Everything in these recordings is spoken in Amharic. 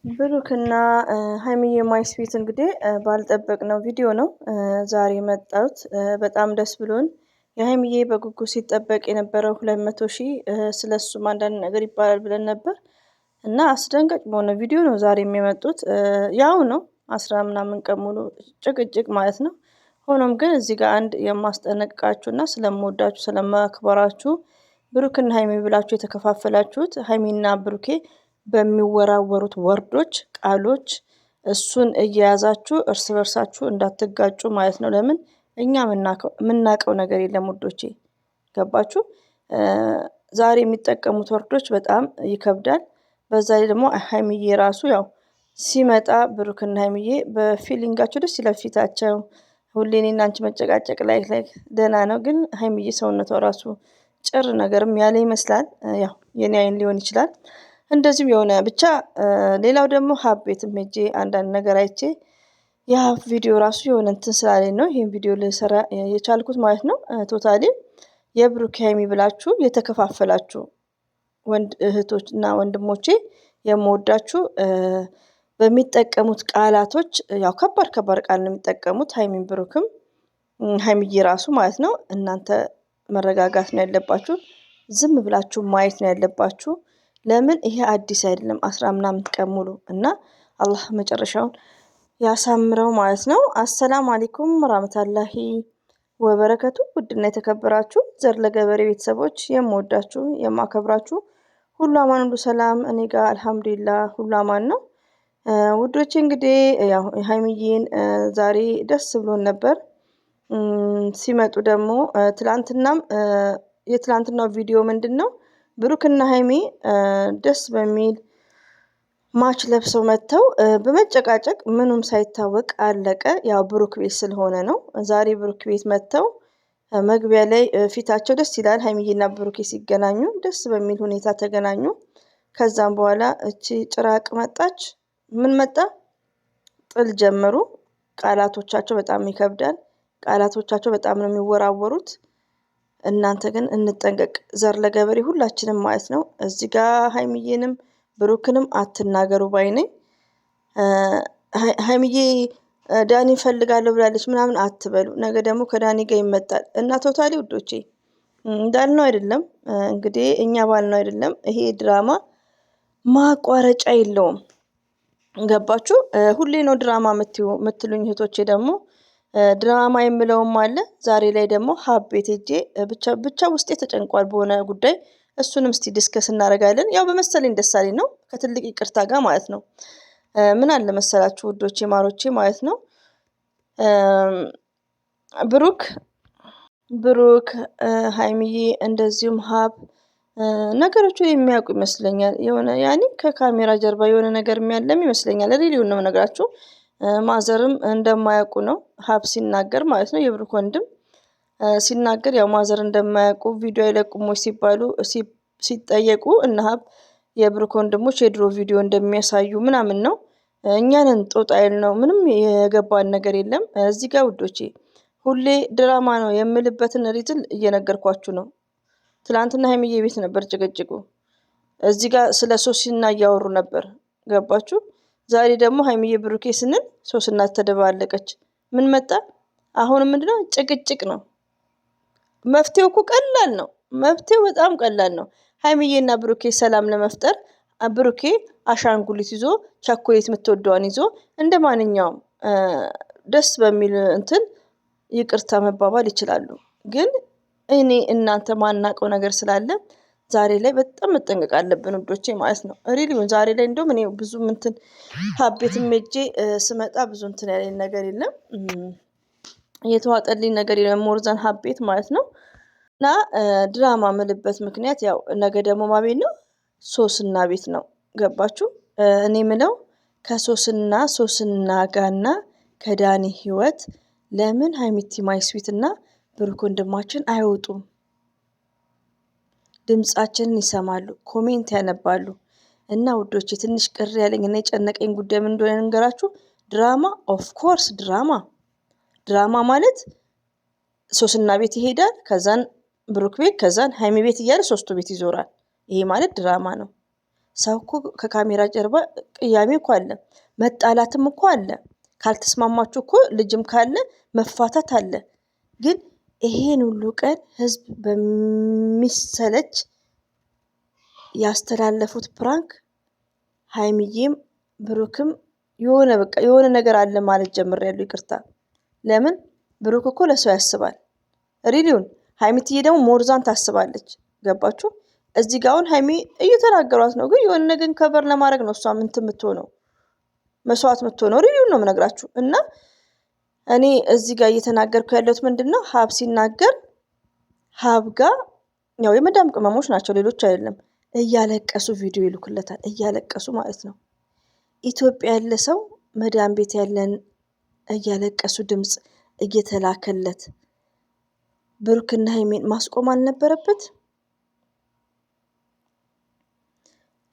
ብሩክና ሀይሚዬ ማይስዊት እንግዲህ ባልጠበቅነው ቪዲዮ ነው ዛሬ መጣሁት። በጣም ደስ ብሎን የሀይሚዬ በጉጉት ሲጠበቅ የነበረው 200,000 ስለሱም አንዳንድ ነገር ይባላል ብለን ነበር እና አስደንጋጭ በሆነ ቪዲዮ ነው ዛሬ የሚመጡት። ያው ነው 10 ምናምን ቀን ሙሉ ጭቅጭቅ ማለት ነው። ሆኖም ግን እዚህ ጋር አንድ የማስጠነቅቃችሁና ስለምወዳችሁ ስለማክበራችሁ ብሩክና ሀይሚ ብላችሁ የተከፋፈላችሁት ሀይሚና ብሩኬ በሚወራወሩት ወርዶች ቃሎች እሱን እየያዛችሁ እርስ በርሳችሁ እንዳትጋጩ ማለት ነው። ለምን እኛ የምናውቀው ነገር የለም ውዶቼ፣ ገባችሁ? ዛሬ የሚጠቀሙት ወርዶች በጣም ይከብዳል። በዛ ላይ ደግሞ ሀይሚዬ ራሱ ያው ሲመጣ ብሩክና ሀይሚዬ በፊሊንጋቸው ደስ ይላል ፊታቸው። ሁሌ እኔና አንቺ መጨቃጨቅ ላይ ደህና ነው፣ ግን ሀይሚዬ ሰውነቷ ራሱ ጭር ነገርም ያለ ይመስላል። ያው የኔ አይን ሊሆን ይችላል። እንደዚህም የሆነ ብቻ ሌላው ደግሞ ሀብ ቤትም ሄጄ አንዳንድ ነገር አይቼ የሀብ ቪዲዮ ራሱ የሆነ እንትን ስላለኝ ነው ይሄን ቪዲዮ ልሰራ የቻልኩት ማለት ነው። ቶታሊ የብሩክ ሀይሚ ብላችሁ የተከፋፈላችሁ ወንድ እህቶች እና ወንድሞቼ የምወዳችሁ በሚጠቀሙት ቃላቶች ያው ከባድ ቃል ነው የሚጠቀሙት ሀይሚን ብሩክም ሀይሚዬ ራሱ ማለት ነው። እናንተ መረጋጋት ነው ያለባችሁ፣ ዝም ብላችሁ ማየት ነው ያለባችሁ። ለምን ይሄ አዲስ አይደለም 10 ምናምን ቀን ሙሉ እና አላህ መጨረሻውን ያሳምረው ማለት ነው። አሰላሙ አለይኩም ወራህመቱላሂ ወበረከቱ። ውድና የተከበራችሁ ዘር ለገበሬ ቤተሰቦች የምወዳችሁ የማከብራችሁ ሁሉ አማን ሁሉ ሰላም፣ እኔ ጋር አልሐምዱሊላህ ሁሉ አማን ነው። ውዶቼ እንግዲህ ያው ሀይሚዬን ዛሬ ደስ ብሎን ነበር። ሲመጡ ደግሞ ትላንትናም የትላንትናው ቪዲዮ ምንድን ነው ብሩክና ሀይሚ ደስ በሚል ማች ለብሰው መጥተው በመጨቃጨቅ ምኑም ሳይታወቅ አለቀ። ያው ብሩክ ቤት ስለሆነ ነው። ዛሬ ብሩክ ቤት መጥተው መግቢያ ላይ ፊታቸው ደስ ይላል። ሀይሚዬና ብሩኬ ሲገናኙ ደስ በሚል ሁኔታ ተገናኙ። ከዛም በኋላ እቺ ጭራቅ መጣች። ምን መጣ? ጥል ጀመሩ። ቃላቶቻቸው በጣም ይከብዳል። ቃላቶቻቸው በጣም ነው የሚወራወሩት። እናንተ ግን እንጠንቀቅ፣ ዘር ለገበሬ ሁላችንም ማለት ነው። እዚህ ጋር ሀይሚዬንም ብሩክንም አትናገሩ ባይ ነኝ። ሀይሚዬ ዳኒ ፈልጋለሁ ብላለች ምናምን አትበሉ። ነገ ደግሞ ከዳኒ ጋር ይመጣል እና ቶታሊ ውዶቼ እንዳልነው አይደለም እንግዲህ እኛ ባልነው አይደለም። ይሄ ድራማ ማቋረጫ የለውም። ገባችሁ? ሁሌ ነው ድራማ የምትሉኝ እህቶቼ ደግሞ ድራማ የምለውም አለ። ዛሬ ላይ ደግሞ ሀብ ቤት ሄጄ ብቻ ውስጤ ተጨንቋል በሆነ ጉዳይ። እሱንም እስቲ ዲስከስ እናደርጋለን። ያው በመሰለኝ ደሳለኝ ነው ከትልቅ ይቅርታ ጋር ማለት ነው። ምን አለ መሰላችሁ ውዶቼ ማሮቼ ማለት ነው ብሩክ ሀይሚዬ እንደዚሁም ሀብ ነገሮቹ የሚያውቁ ይመስለኛል። የሆነ ያኔ ከካሜራ ጀርባ የሆነ ነገር የሚያለም ይመስለኛል። ሪሊውን ነው ነገራችሁ። ማዘርም እንደማያውቁ ነው ሀብ ሲናገር ማለት ነው። የብሩክ ወንድም ሲናገር ያው ማዘር እንደማያውቁ ቪዲዮ አይለቁም ወይ ሲባሉ ሲጠየቁ እና ሀብ የብሩክ ወንድሞች የድሮ ቪዲዮ እንደሚያሳዩ ምናምን ነው። እኛንን ጦጣ ነው ምንም የገባን ነገር የለም። እዚህ ጋር ውዶቼ ሁሌ ድራማ ነው የምልበትን ሪዝን እየነገርኳችሁ ነው። ትላንትና ሀይሚዬ ቤት ነበር ጭቅጭቁ። እዚህ ጋር ስለ ሶስና እያወሩ ነበር። ገባችሁ? ዛሬ ደግሞ ሀይሚዬ ብሩኬ ስንል ሶስና ተደባለቀች። ምን መጣ? አሁንም ምንድነው? ጭቅጭቅ ነው። መፍትሄው እኮ ቀላል ነው። መፍትሄው በጣም ቀላል ነው። ሀይሚዬና ብሩኬ ሰላም ለመፍጠር ብሩኬ አሻንጉሊት ይዞ ቸኮሌት የምትወደዋን ይዞ እንደ ማንኛውም ደስ በሚል እንትን ይቅርታ መባባል ይችላሉ። ግን እኔ እናንተ ማናውቀው ነገር ስላለ ዛሬ ላይ በጣም መጠንቀቅ አለብን ውዶቼ ማለት ነው። ሪሊውን ዛሬ ላይ እንደውም እኔ ብዙ እንትን ሀቤትም ሄጄ ስመጣ ብዙ እንትን ያለኝ ነገር የለም። የተዋጠልኝ ነገር የለም ሞርዛን ሀቤት ማለት ነው። እና ድራማ ምልበት ምክንያት ያው ነገ ደግሞ ማቤት ነው ሶስና ቤት ነው። ገባችሁ? እኔ ምለው ከሶስና ጋርና ከዳኒ ህይወት ለምን ሀይሚቲ ማይስዊት እና ብሩክ ወንድማችን አይወጡም? ድምጻችንን ይሰማሉ፣ ኮሜንት ያነባሉ። እና ውዶች ትንሽ ቅር ያለኝ እና የጨነቀኝ ጉዳይ ምን እንደሆነ እንገራችሁ። ድራማ ኦፍ ኮርስ ድራማ ማለት ሶስና ቤት ይሄዳል፣ ከዛን ብሩክ ቤት፣ ከዛን ሀይሚ ቤት እያለ ሶስቱ ቤት ይዞራል። ይሄ ማለት ድራማ ነው። ሰው እኮ ከካሜራ ጀርባ ቅያሜ እኮ አለ፣ መጣላትም እኮ አለ። ካልተስማማችሁ እኮ ልጅም ካለ መፋታት አለ። ግን ይሄን ሁሉ ቀን ህዝብ በሚሰለች ያስተላለፉት ፕራንክ ሀይሚዬም ብሩክም የሆነ ነገር አለ ማለት ጀምሬያለሁ። ይቅርታ። ለምን ብሩክ እኮ ለሰው ያስባል ሪሊውን፣ ሀይሚትዬ ደግሞ ሞርዛን ታስባለች። ገባችሁ? እዚህ ጋር አሁን ሀይሚ እየተናገሯት ነው፣ ግን የሆነ ነገር ከበር ለማድረግ ነው እሷ ምንት የምትሆነው መስዋዕት የምትሆነው። ሪሊውን ነው የምነግራችሁ። እና እኔ እዚህ ጋር እየተናገርኩ ያለሁት ምንድነው፣ ሀብ ሲናገር ሀብ ጋር ያው የመዳም ቅመሞች ናቸው፣ ሌሎች አይደለም። እያለቀሱ ቪዲዮ ይልኩለታል፣ እያለቀሱ ማለት ነው። ኢትዮጵያ ያለ ሰው መዳም ቤት ያለን እያለቀሱ ድምፅ እየተላከለት ብሩክና ሀይሚን ማስቆም አልነበረበት?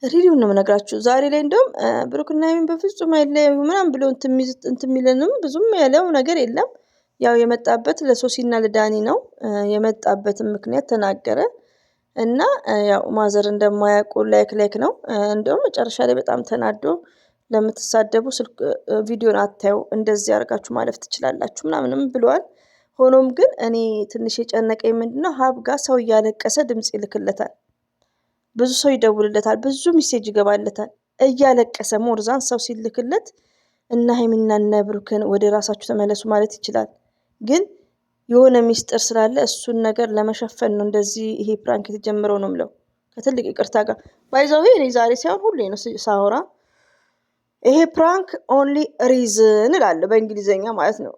ሪሊውን ነው የምነግራችሁ። ዛሬ ላይ እንደውም ብሩክና ሀይሚን በፍጹም አይለያዩ ምናምን ብሎ እንትን የሚለንም ብዙም ያለው ነገር የለም። ያው የመጣበት ለሶሲና ለዳኒ ነው። የመጣበትን ምክንያት ተናገረ እና ያው ማዘር እንደማያውቁ ላይክ ነው። እንደውም መጨረሻ ላይ በጣም ተናዶ ለምትሳደቡ ስልክ ቪዲዮን አታዩ እንደዚህ አድርጋችሁ ማለፍ ትችላላችሁ ምናምንም ብለዋል። ሆኖም ግን እኔ ትንሽ የጨነቀኝ ምንድነው፣ ሀብ ጋር ሰው እያለቀሰ ድምፅ ይልክለታል፣ ብዙ ሰው ይደውልለታል፣ ብዙ ሚሴጅ ይገባለታል እያለቀሰ። ሞርዛን ሰው ሲልክለት እና ሀይሚና እነ ብሩክን ወደ ራሳችሁ ተመለሱ ማለት ይችላል። ግን የሆነ ሚስጥር ስላለ እሱን ነገር ለመሸፈን ነው እንደዚህ ይሄ ፕራንክ የተጀመረው ነው ምለው። ከትልቅ ይቅርታ ጋር ባይዘው እኔ ዛሬ ሳይሆን ሁሌ ነው ሳወራ ይሄ ፕራንክ ኦንሊ ሪዝን እላለሁ፣ በእንግሊዘኛ ማለት ነው።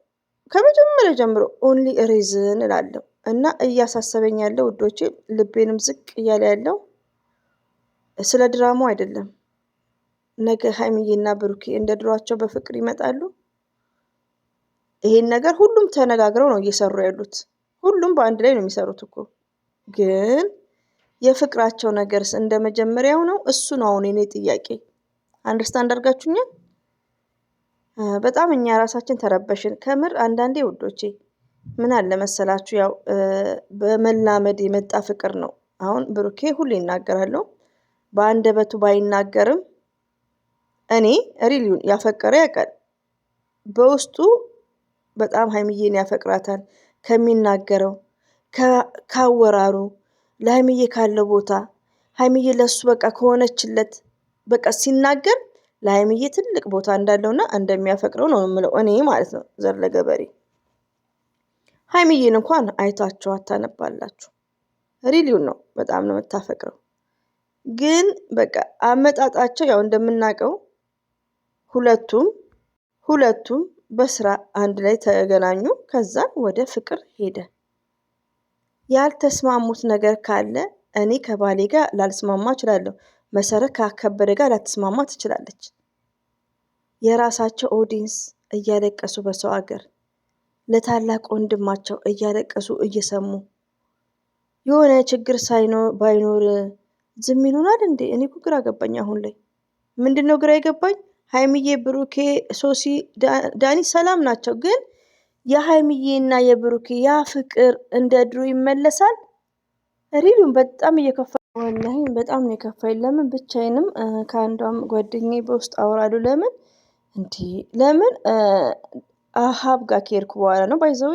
ከመጀመሪያ ጀምሮ ኦንሊ ሪዝን እላለሁ። እና እያሳሰበኝ ያለው ውዶቼ፣ ልቤንም ዝቅ እያለ ያለው ስለ ድራማው አይደለም። ነገ ሀይሚዬና ብሩኬ እንደ ድሯቸው በፍቅር ይመጣሉ። ይሄን ነገር ሁሉም ተነጋግረው ነው እየሰሩ ያሉት። ሁሉም በአንድ ላይ ነው የሚሰሩት እኮ። ግን የፍቅራቸው ነገርስ እንደ መጀመሪያው ነው? እሱ ነው አሁን የኔ ጥያቄ። አንደርስታንድ አድርጋችሁኛል? በጣም እኛ ራሳችን ተረበሽን ከምር። አንዳንዴ ውዶቼ ምን አለ መሰላችሁ፣ ያው በመላመድ የመጣ ፍቅር ነው። አሁን ብሩኬ ሁሌ ይናገራለሁ፣ በአንደበቱ ባይናገርም እኔ ሪሊውን ያፈቀረ ያውቃል። በውስጡ በጣም ሀይሚዬን ያፈቅራታል። ከሚናገረው ካወራሩ፣ ለሀይሚዬ ካለው ቦታ፣ ሀይሚዬ ለሱ በቃ ከሆነችለት በቃ ሲናገር ለሀይሚዬ ትልቅ ቦታ እንዳለውና እንደሚያፈቅረው ነው የምለው እኔ ማለት ነው። ዘር ለገበሬ ሀይሚዬን እንኳን አይታችሁ አታነባላችሁ። ሪሊውን ነው በጣም ነው የምታፈቅረው። ግን በቃ አመጣጣቸው ያው እንደምናውቀው ሁለቱም በስራ አንድ ላይ ተገናኙ። ከዛ ወደ ፍቅር ሄደ። ያልተስማሙት ነገር ካለ እኔ ከባሌ ጋር ላልስማማ እችላለሁ፣ መሰረት ከከበደ ጋር ላትስማማ ትችላለች። የራሳቸው ኦዲንስ እያለቀሱ በሰው ሀገር ለታላቅ ወንድማቸው እያለቀሱ እየሰሙ የሆነ ችግር ባይኖር ዝም ይሉናል እንዴ? እኔ እኮ ግራ ገባኝ። አሁን ላይ ምንድነው ግራ የገባኝ? ሀይሚዬ፣ ብሩኬ፣ ሶሲ፣ ዳኒ ሰላም ናቸው። ግን የሀይሚዬና የብሩኬ ያ ፍቅር እንደ ድሮ ይመለሳል? ሪሉን በጣም እየከፋ ወላሂ በጣም ነው የከፋኝ። ለምን ብቻዬንም ከአንዷም ጓደኛዬ በውስጥ አወራለሁ። ለምን ሀብ ጋር ከሄድኩ በኋላ ነው። ባይዘዌ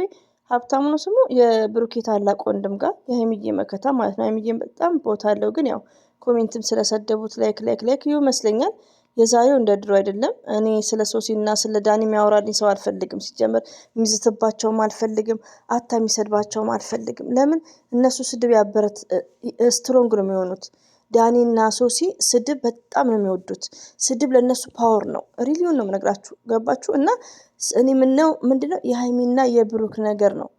ሀብታሙ ነው ስሙ፣ የብሩኬ ታላቅ ወንድም ጋር የሀይሚዬ መከታ ማለት ነው። ሀይሚዬም በጣም ቦታ አለው። ግን ያው ኮሜንትም ስለሰደቡት ላይክ ይመስለኛል። የዛሬው እንደ ድሮ አይደለም። እኔ ስለ ሶሲና ስለ ዳኒ የሚያወራልኝ ሰው አልፈልግም። ሲጀመር የሚዝትባቸውም አልፈልግም፣ አታ የሚሰድባቸውም አልፈልግም። ለምን እነሱ ስድብ ያበረት ስትሮንግ ነው የሚሆኑት። ዳኒና ሶሲ ስድብ በጣም ነው የሚወዱት። ስድብ ለእነሱ ፓወር ነው። ሪሊውን ነው የምነግራችሁ። ገባችሁ? እና እኔ ምንድነው የሀይሚና የብሩክ ነገር ነው።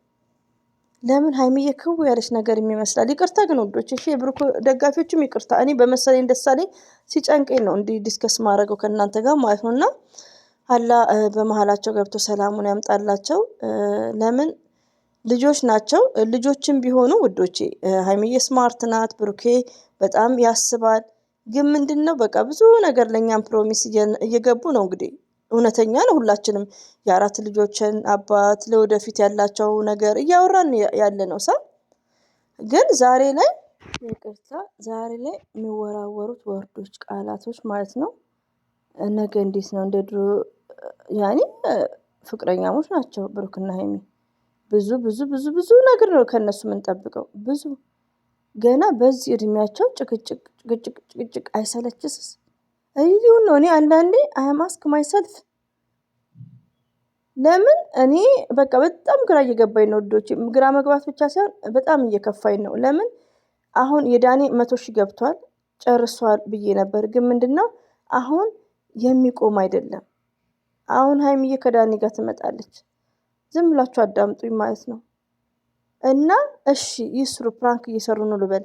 ለምን ሀይሚዬ ክው ያለች ነገር የሚመስላል። ይቅርታ ግን ወዶች፣ እሺ የብሩክ ደጋፊዎችም ይቅርታ። እኔ በመሰለኝ ደሳለኝ ሲጨንቀኝ ነው እንዲህ ዲስከስ ማድረገው ከእናንተ ጋር ማለት ነው። እና አላ በመሀላቸው ገብቶ ሰላሙን ያምጣላቸው። ለምን ልጆች ናቸው። ልጆችም ቢሆኑ ውዶቼ፣ ሀይሚዬ ስማርት ናት፣ ብሩኬ በጣም ያስባል። ግን ምንድነው በቃ ብዙ ነገር ለእኛም ፕሮሚስ እየገቡ ነው። እንግዲህ እውነተኛ ነው። ሁላችንም የአራት ልጆችን አባት ለወደፊት ያላቸው ነገር እያወራን ያለ ነው። ግን ዛሬ ላይ ይቅርታ ዛሬ ላይ የሚወራወሩት ወርዶች ቃላቶች ማለት ነው። ነገ እንዴት ነው እንደ ድሮ ያኔ ፍቅረኛሞች ናቸው ብሩክና ሀይሚ። ብዙ ብዙ ብዙ ብዙ ነገር ነው ከነሱ የምንጠብቀው ብዙ ገና በዚህ እድሜያቸው ጭቅጭቅ ጭቅጭቅ ጭቅጭቅ አይሰለችስስ? ይሁን ነው። እኔ አንዳንዴ አም አስክ ማይሰልፍ ለምን እኔ በቃ በጣም ግራ እየገባኝ ነው ውዶቼ። ግራ መግባት ብቻ ሳይሆን በጣም እየከፋኝ ነው። ለምን አሁን የዳኒ 100,000 ገብቷል ጨርሷል ብዬ ነበር። ግን ምንድነው አሁን የሚቆም አይደለም። አሁን ሀይሚዬ ከዳኒ ጋር ትመጣለች። ዝም ብላችሁ አዳምጡኝ ማለት ነው። እና እሺ ይስሩ፣ ፕራንክ እየሰሩ ነው ልበል።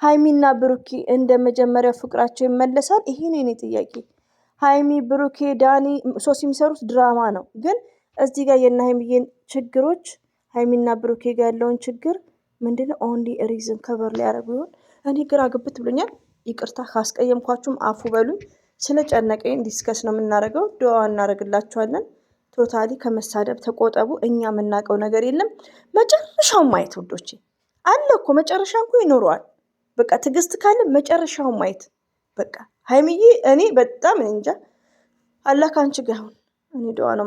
ሀይሚና ብሩኬ እንደ መጀመሪያው ፍቅራቸው ይመለሳል? ይሄ ነው የኔ ጥያቄ። ሀይሚ ብሩኬ ዳኒ ሶስት የሚሰሩት ድራማ ነው። ግን እዚህ ጋር የነ ሀይሚዬን ችግሮች ሀይሚና ብሩኬ ጋር ያለውን ችግር ምንድነው ኦንሊ ሪዝን ከቨር ላይ ያደርጉ ይሆን? እኔ ግራ ግብት ብሎኛል። ይቅርታ ካስቀየምኳችሁም አፉ በሉኝ። ስለጨነቀኝ ዲስከስ ነው የምናደርገው። ዱዓ እናደርግላችኋለን። ቶታሊ ከመሳደብ ተቆጠቡ። እኛ የምናውቀው ነገር የለም። መጨረሻውን ማየት ውዶቼ አለ እኮ መጨረሻ እኮ ይኖረዋል። በቃ ትዕግስት ካለ መጨረሻውን ማየት በቃ ሀይሚዬ እኔ በጣም እንጃ። አላህ ካንቺ ጋር ይሁን። እኔ ዱዓ ነው